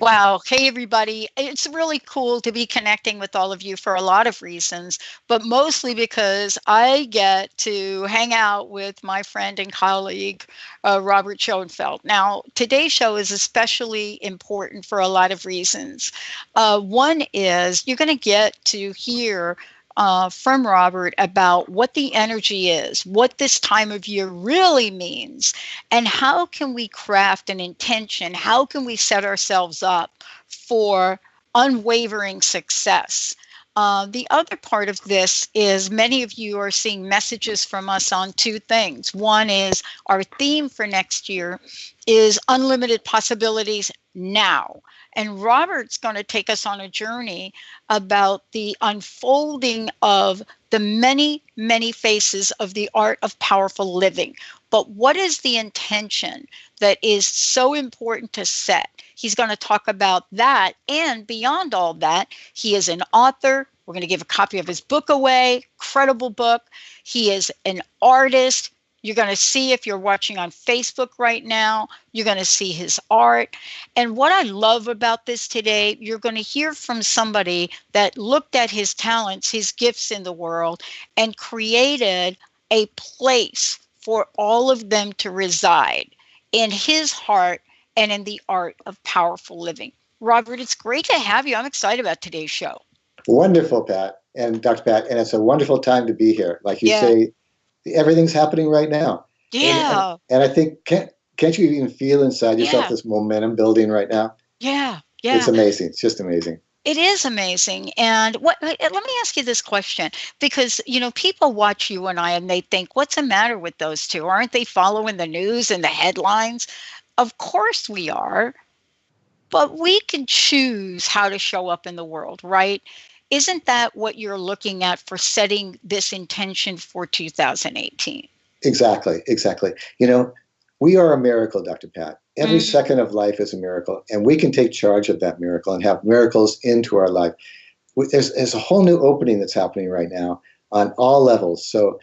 Wow. Hey, everybody. It's really cool to be connecting with all of you for a lot of reasons, but mostly because I get to hang out with my friend and colleague, Robert Schoenfeld. Now, today's show is especially important for a lot of reasons. One is you're going to get to hear from Robert about what the energy is, what this time of year really means, and how can we craft an intention? How can we set ourselves up for unwavering success? The other part of this is many of you are seeing messages from us on two things. One is our theme for next year is unlimited possibilities now. And Robert's going to take us on a journey about the unfolding of the many, many faces of the art of powerful living. But what is the intention that is so important to set? He's going to talk about that. And beyond all that, he is an author. We're going to give a copy of his book away, incredible book. He is an artist. You're going to see, if you're watching on Facebook right now, you're going to see his art. And what I love about this today, you're going to hear from somebody that looked at his talents, his gifts in the world, and created a place for all of them to reside in his heart and in the art of powerful living. Robert, it's great to have you. I'm excited about today's show. Wonderful, Pat and Dr. Pat. And it's a wonderful time to be here. Like you Yeah. say, everything's happening right now. Yeah. And I think, can't you even feel inside yourself Yeah. this momentum building right now? Yeah. It's Yeah. amazing. It's just amazing. It is amazing. And let me ask you this question, because, people watch you and I and they think, what's the matter with those two? Aren't they following the news and the headlines? Of course we are, but we can choose how to show up in the world, right? Isn't that what you're looking at for setting this intention for 2018? Exactly. Exactly. We are a miracle, Dr. Pat. Every Mm, second of life is a miracle, and we can take charge of that miracle and have miracles into our life. There's a whole new opening that's happening right now on all levels. So,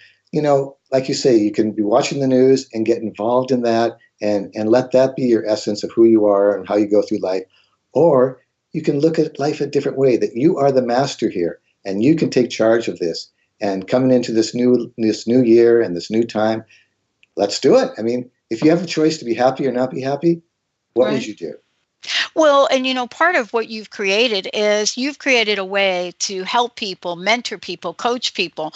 like you say, you can be watching the news and get involved in that and let that be your essence of who you are and how you go through life. Or you can look at life a different way, that you are the master here and you can take charge of this. And coming into this new year and this new time, let's do it. I mean, if you have a choice to be happy or not be happy, what would right. you do? Well, and part of what you've created is you've created a way to help people, mentor people, coach people,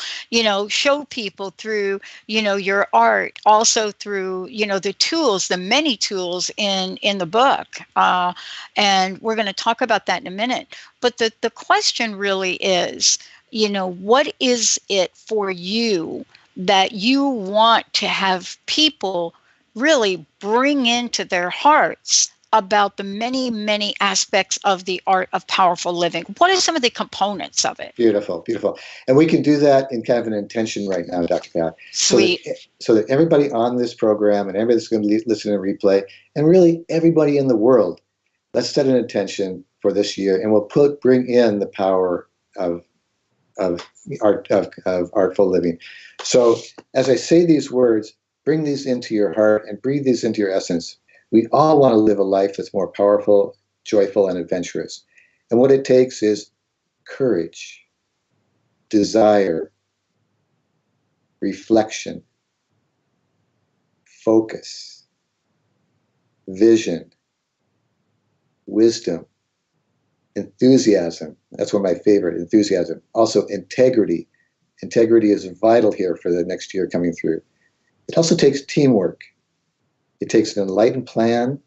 show people through, your art, also through, the tools, the many tools in the book. And we're going to talk about that in a minute. But the question really is, what is it for you that you want to have people really bring into their hearts about the many, many aspects of the art of powerful living? What are some of the components of it? Beautiful, beautiful. And we can do that in kind of an intention right now, Dr. Pat, Sweet. so that everybody on this program and everybody that's going to listen and replay, and really everybody in the world, let's set an intention for this year, and we'll bring in the power of of artful living. So as I say these words, bring these into your heart and breathe these into your essence. We all want to live a life that's more powerful, joyful, and adventurous. And what it takes is courage, desire, reflection, focus, vision, wisdom, enthusiasm. That's one of my favorite, enthusiasm. Also, integrity. Integrity is vital here for the next year coming through. It also takes teamwork. It takes an enlightened plan,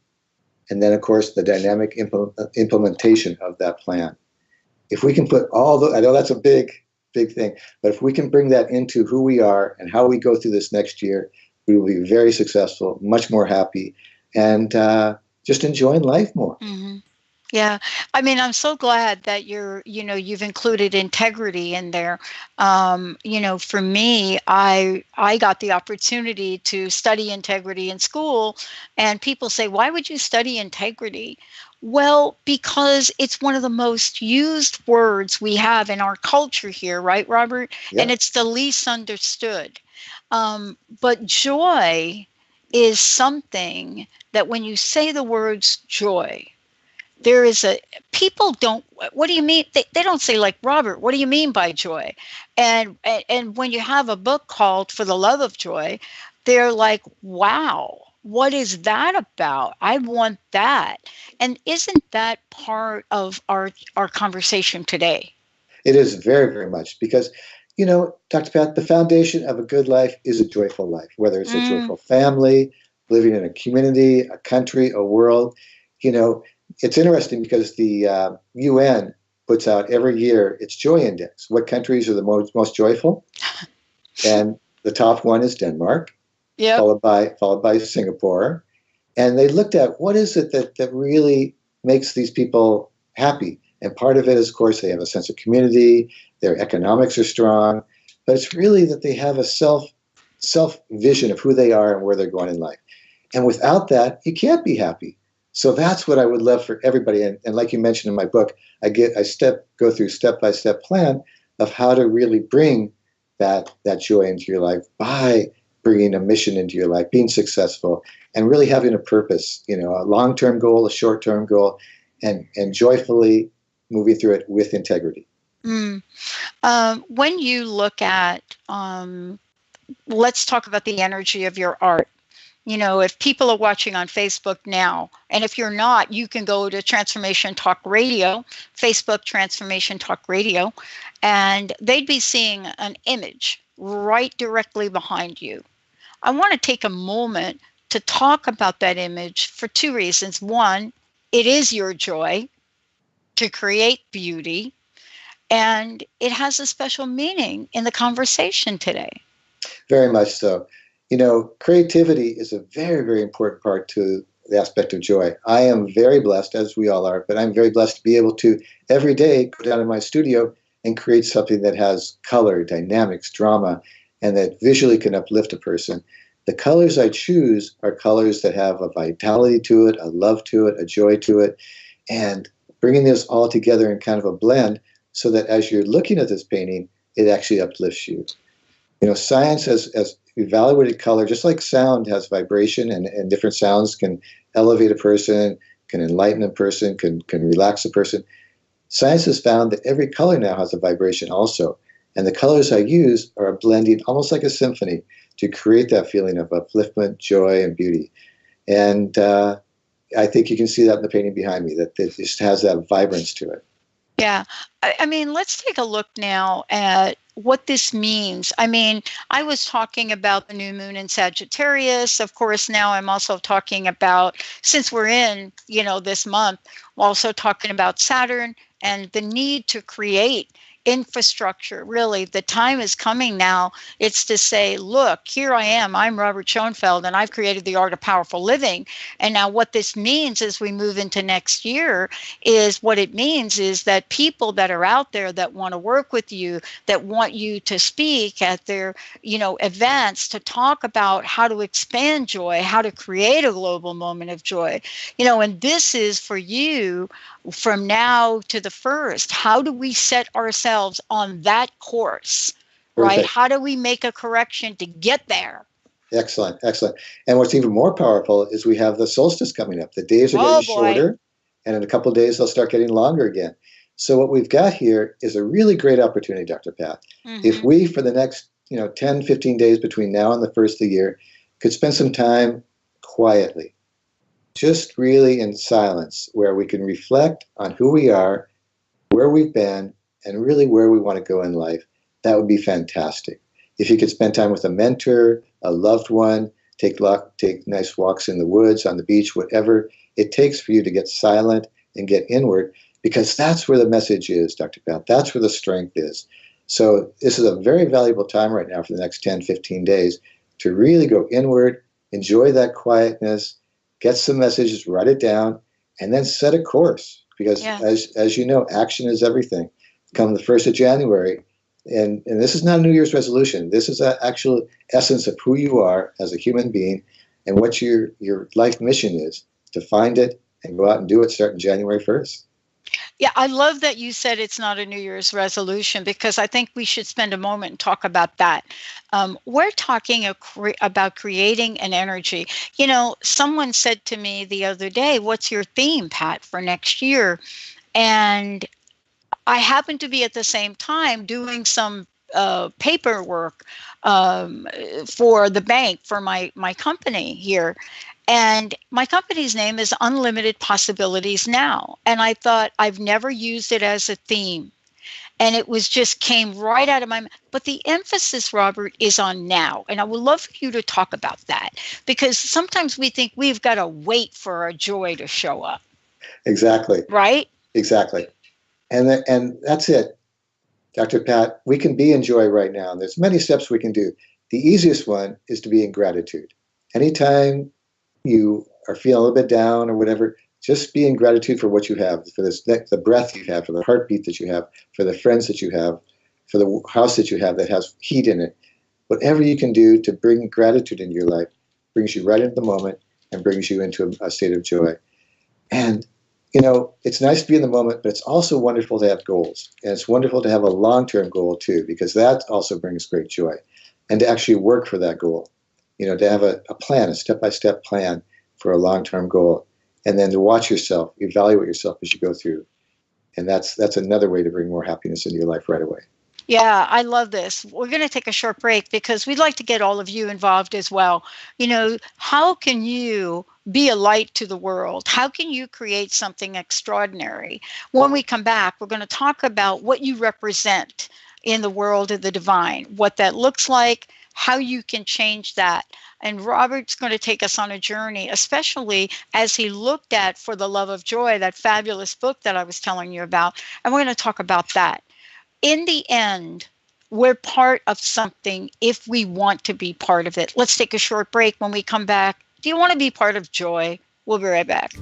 and then, of course, the dynamic implementation of that plan. If we can put all the, I know that's a big, big thing, but if we can bring that into who we are and how we go through this next year, we will be very successful, much more happy, and just enjoying life more. Mm-hmm. Yeah. I mean, I'm so glad that you've included integrity in there. For me, I got the opportunity to study integrity in school, and people say, why would you study integrity? Well, because it's one of the most used words we have in our culture here, right, Robert? And Yep. it's the least understood. But joy is something that when you say the words joy, there is a people don't, what do you mean, they don't say like, Robert, what do you mean by joy? And when you have a book called For the Love of Joy, they're like, wow, what is that about? I want that. And isn't that part of our conversation today? It is very, very much because, Dr. Pat, the foundation of a good life is a joyful life, whether it's a Mm, joyful family, living in a community, a country, a world. You know, it's interesting because the UN puts out every year its joy index. What countries are the most joyful? And the top one is Denmark, yep. followed by Singapore. And they looked at what is it that really makes these people happy. And part of it is, of course, they have a sense of community, their economics are strong, but it's really that they have a self vision of who they are and where they're going in life. And without that, you can't be happy. So that's what I would love for everybody. And like you mentioned in my book, go through step-by-step plan of how to really bring that joy into your life by bringing a mission into your life, being successful, and really having a purpose, a long-term goal, a short-term goal, and joyfully moving through it with integrity. Mm. When you look at, let's talk about the energy of your art. If people are watching on Facebook now, and if you're not, you can go to Transformation Talk Radio, Facebook Transformation Talk Radio, and they'd be seeing an image right directly behind you. I want to take a moment to talk about that image for two reasons. One, it is your joy to create beauty, and it has a special meaning in the conversation today. Very much so. Creativity is a very, very important part to the aspect of joy. I am very blessed, as we all are, but I'm very blessed to be able to every day go down in my studio and create something that has color, dynamics, drama, and that visually can uplift a person. The colors I choose are colors that have a vitality to it, a love to it, a joy to it, and bringing this all together in kind of a blend so that as you're looking at this painting, it actually uplifts you. Science has evaluated color, just like sound has vibration, and different sounds can elevate a person, can enlighten a person, can relax a person. Science has found that every color now has a vibration also. And the colors I use are blending almost like a symphony to create that feeling of upliftment, joy, and beauty. And I think you can see that in the painting behind me, that it just has that vibrance to it. Yeah. I mean, let's take a look now at what this means. I mean, I was talking about the new moon in Sagittarius. Of course, now I'm also talking about, since we're in, this month, also talking about Saturn and the need to create infrastructure. Really, the time is coming now. It's to say, look, here I am. I'm Robert Schoenfeld, and I've created the art of powerful living. And now what this means as we move into next year is what it means is that people that are out there that want to work with you, that want you to speak at their, events to talk about how to expand joy, how to create a global moment of joy, and this is for you from now to the first. How do we set ourselves on that course, right? Perfect. How do we make a correction to get there? Excellent, excellent. And what's even more powerful is we have the solstice coming up. The days are getting Oh boy. shorter, and in a couple of days they'll start getting longer again. So what we've got here is a really great opportunity, Dr. Pat. If Mm-hmm. we, for the next 10, 15 days between now and the first of the year, could spend some time quietly, just really in silence, where we can reflect on who we are, where we've been, and really where we want to go in life, that would be fantastic. If you could spend time with a mentor, a loved one, take nice walks in the woods, on the beach, whatever it takes for you to get silent and get inward, because that's where the message is, Dr. Pat. That's where the strength is. So this is a very valuable time right now for the next 10, 15 days to really go inward, enjoy that quietness, get some messages, write it down, and then set a course. Because Yeah. as you know, action is everything. Come the 1st of January, and this is not a New Year's resolution. This is an actual essence of who you are as a human being and what your life mission is, to find it and go out and do it starting January 1st. Yeah, I love that you said it's not a New Year's resolution because I think we should spend a moment and talk about that. We're talking about creating an energy. You know, someone said to me the other day, "What's your theme, Pat, for next year?" And I happened to be at the same time doing some paperwork um, for the bank for my company here. And my company's name is Unlimited Possibilities Now. And I thought I've never used it as a theme. And it was just came right out of my mouth. But the emphasis, Robert, is on now. And I would love for you to talk about that because sometimes we think we've got to wait for our joy to show up, Exactly. right? Exactly. And that's it, Dr. Pat. We can be in joy right now. And there's many steps we can do. The easiest one is to be in gratitude. Anytime you are feeling a little bit down or whatever, just be in gratitude for what you have, for this, the breath you have, for the heartbeat that you have, for the friends that you have, for the house that you have that has heat in it. Whatever you can do to bring gratitude into your life brings you right into the moment and brings you into a state of joy. And it's nice to be in the moment, but it's also wonderful to have goals. And it's wonderful to have a long-term goal too, because that also brings great joy. And to actually work for that goal, to have a plan, a step-by-step plan for a long-term goal. And then to watch yourself, evaluate yourself as you go through. And that's another way to bring more happiness into your life right away. Yeah, I love this. We're going to take a short break because we'd like to get all of you involved as well. You know, how can you be a light to the world? How can you create something extraordinary? When we come back, we're going to talk about what you represent in the world of the divine, what that looks like, how you can change that. And Robert's going to take us on a journey, especially as he looked at For the Love of Joy, that fabulous book that I was telling you about. And we're going to talk about that. In the end, we're part of something if we want to be part of it. Let's take a short break. When we come back, do you want to be part of joy? We'll be right back.